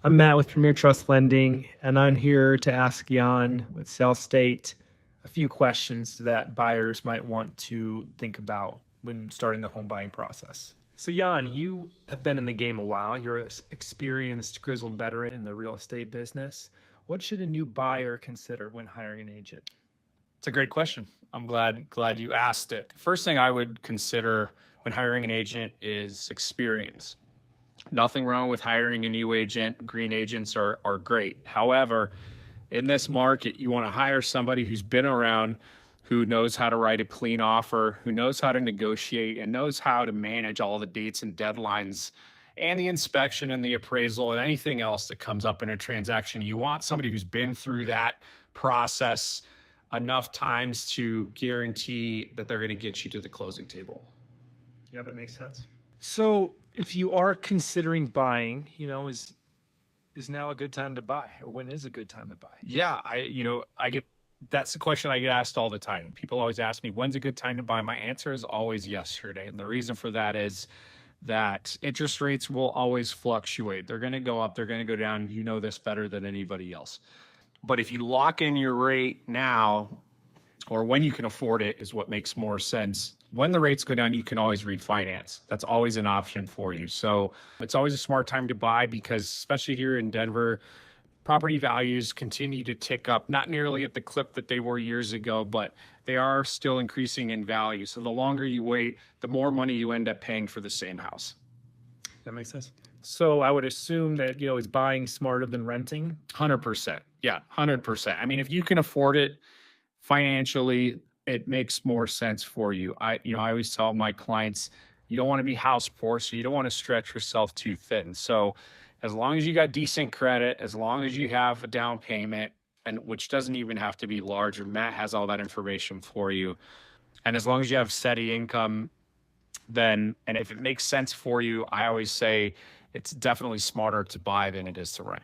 I'm Matt with Premier Trust Lending, and I'm here to ask Jan with Sellstate a few questions that buyers might want to think about when starting the home buying process. So, Jan, you have been in the game a while. You're an experienced, grizzled veteran in the real estate business. What should a new buyer consider when hiring an agent? It's a great question. I'm glad you asked it. First thing I would consider when hiring an agent is experience. Nothing wrong with hiring a new agent. Green agents are great. However, in this market, you want to hire somebody who's been around, who knows how to write a clean offer, who knows how to negotiate, and knows how to manage all the dates and deadlines and the inspection and the appraisal and anything else that comes up in a transaction. You want somebody who's been through that process enough times to guarantee that they're going to get you to the closing table. Yeah, that makes sense. So, if you are considering buying, is now a good time to buy, or when is a good time to buy? Yeah, I get that's the question I get asked all the time. People always ask me, when's a good time to buy? My answer is always yesterday. And the reason for that is that interest rates will always fluctuate. They're going to go up, they're going to go down. You know this better than anybody else. But if you lock in your rate now, or when you can afford it, is what makes more sense. When the rates go down, you can always refinance. That's always an option for you. So it's always a smart time to buy because, especially here in Denver, property values continue to tick up, not nearly at the clip that they were years ago, but they are still increasing in value. So the longer you wait, the more money you end up paying for the same house. That makes sense. So I would assume that, is buying smarter than renting? 100%. Yeah, 100%. I mean, if you can afford it financially, it makes more sense for you. I always tell my clients, you don't want to be house poor, so you don't want to stretch yourself too thin. So as long as you got decent credit, as long as you have a down payment, and which doesn't even have to be large, or Matt has all that information for you. And as long as you have steady income, and if it makes sense for you, I always say it's definitely smarter to buy than it is to rent.